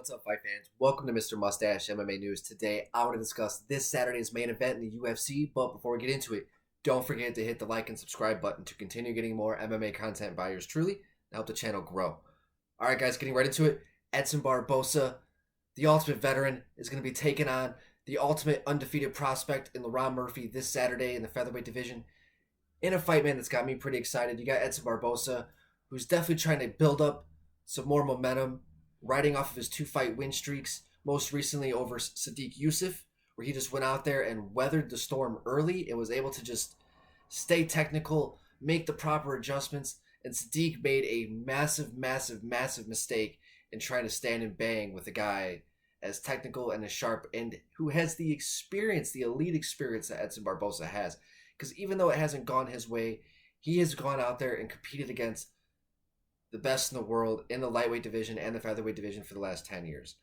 What's up, fight fans? Welcome to Mr. Mustache MMA News. Today, I want to discuss this Saturday's main event in the UFC, but before we get into it, don't forget to hit the like and subscribe button to continue getting more MMA content by yours truly and help the channel grow. Alright guys, getting right into it. Edson Barboza, the ultimate veteran, is going to be taking on the ultimate undefeated prospect in Lerone Murphy this Saturday in the featherweight division. In a fight, man, that's got me pretty excited. You got Edson Barboza, who's definitely trying to build up some more momentum, riding off of his 2-fight win streaks, most recently over Sadiq Youssef, where he just went out there and weathered the storm early and was able to just stay technical, make the proper adjustments, and Sadiq made a massive mistake in trying to stand and bang with a guy as technical and as sharp and who has the experience, the elite experience that Edson Barboza has. Because even though it hasn't gone his way, he has gone out there and competed against the best in the world in the lightweight division and the featherweight division for the last 10 years.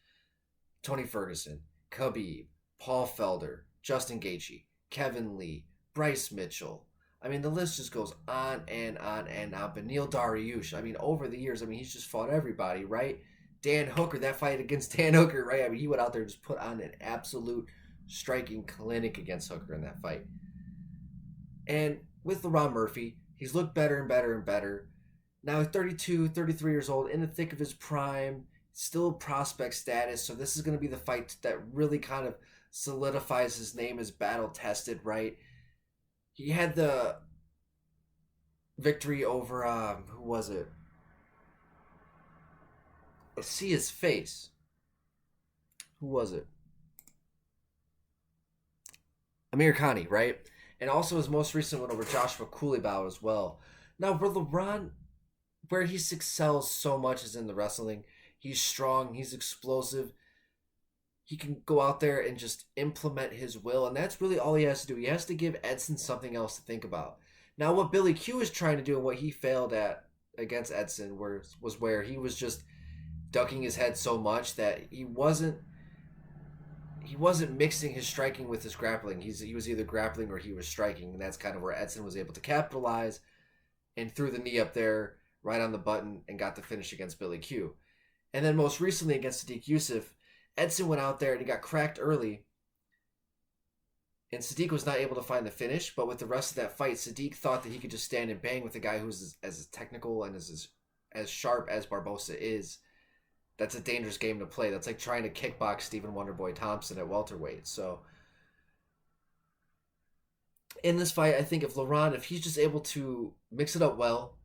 Tony Ferguson, Khabib, Paul Felder, Justin Gaethje, Kevin Lee, Bryce Mitchell. I mean, the list just goes on and on and on. Beneil Dariush, I mean, over the years, he's just fought everybody, right? Dan Hooker, that fight against Dan Hooker, right? I mean, he went out there and just put on an absolute striking clinic against Hooker in that fight. And with Lerone Murphy, he's looked better and better and better. Now 32, 33 years old, in the thick of his prime, still prospect status. So this is going to be the fight that really kind of solidifies his name as battle-tested, right? He had the victory over, who was it? I see his face. Who was it? Amir Khani, right? And also his most recent one over Joshua Coulibaugh as well. Now, where Lerone, where he excels so much is in the wrestling. He's strong, he's explosive. He can go out there and just implement his will, and that's really all he has to do. He has to give Edson something else to think about. Now, what Billy Q is trying to do and what he failed at against Edson was where he was just ducking his head so much that he wasn't mixing his striking with his grappling. He was either grappling or he was striking, and that's kind of where Edson was able to capitalize and threw the knee up there right on the button and got the finish against Billy Q. And then most recently against Sadiq Youssef, Edson went out there and he got cracked early, and Sadiq was not able to find the finish. But with the rest of that fight, Sadiq thought that he could just stand and bang with a guy who's as technical and as sharp as Barboza is. That's a dangerous game to play. That's like trying to kickbox Stephen Wonderboy Thompson at welterweight. So in this fight, I think if Lerone, if he's just able to mix it up well,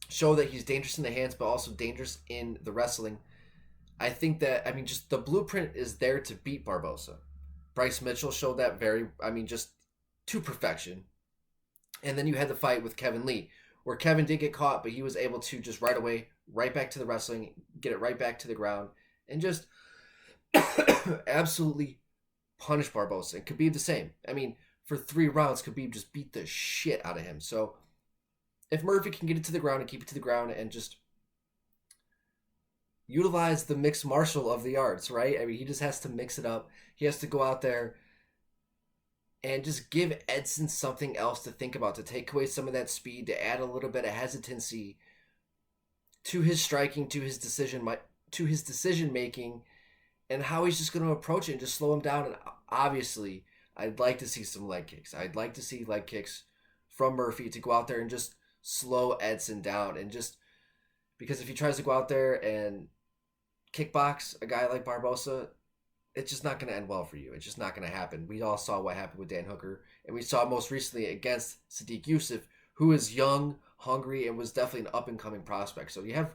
show that he's dangerous in the hands but also dangerous in the wrestling, I think that, just the blueprint is there to beat Barboza. Bryce Mitchell showed that just to perfection. And then you had the fight with Kevin Lee, where Kevin did get caught, but he was able to just right away, right back to the wrestling, get it right back to the ground, and just absolutely punish Barboza. And Khabib the same. For 3 rounds, Khabib just beat the shit out of him. So if Murphy can get it to the ground and keep it to the ground and just utilize the mixed martial of the arts, right? He just has to mix it up. He has to go out there and just give Edson something else to think about, to take away some of that speed, to add a little bit of hesitancy to his striking, to his decision making, and how he's just going to approach it and just slow him down. And obviously, I'd like to see some leg kicks. I'd like to see leg kicks from Murphy to go out there and just slow Edson down. And just because if he tries to go out there and kickbox a guy like Barboza, it's just not going to end well for you. It's just not going to happen. We all saw what happened with Dan Hooker, and we saw most recently against Sadiq Youssef, who is young, hungry, and was definitely an up-and-coming prospect. So you have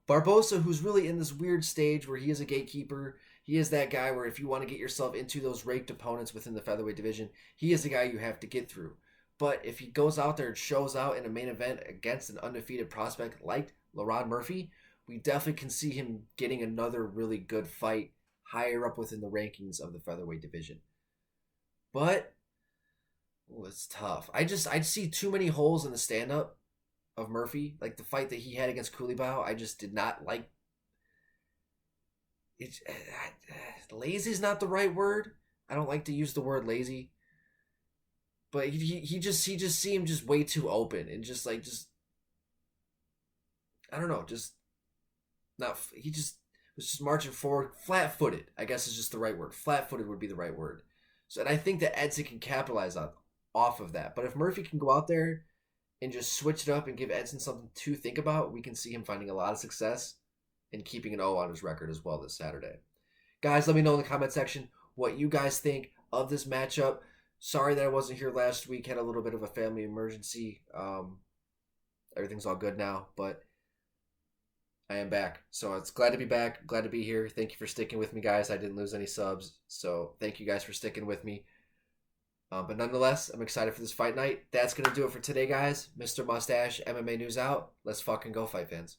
Barboza, who's really in this weird stage where he is a gatekeeper. He is that guy where if you want to get yourself into those raked opponents within the featherweight division, he is the guy you have to get through. But if he goes out there and shows out in a main event against an undefeated prospect like Lerone Murphy, we definitely can see him getting another really good fight higher up within the rankings of the featherweight division. But it's tough. I see too many holes in the stand-up of Murphy. Like the fight that he had against Coulibaugh, I just did not like. Lazy is not the right word. I don't like to use the word lazy. But he just seemed just way too open and just I don't know, just not. He just was just marching forward, flat-footed. I guess is just the right word. Flat-footed would be the right word. So, and I think that Edson can capitalize off of that. But if Murphy can go out there and just switch it up and give Edson something to think about, we can see him finding a lot of success and keeping an O on his record as well this Saturday. Guys, let me know in the comment section what you guys think of this matchup. Sorry that I wasn't here last week. Had a little bit of a family emergency. Everything's all good now, but I am back. So it's glad to be back. Glad to be here. Thank you for sticking with me, guys. I didn't lose any subs, so thank you guys for sticking with me. But nonetheless, I'm excited for this fight night. That's going to do it for today, guys. Mr. Mustache, MMA News out. Let's fucking go, fight fans.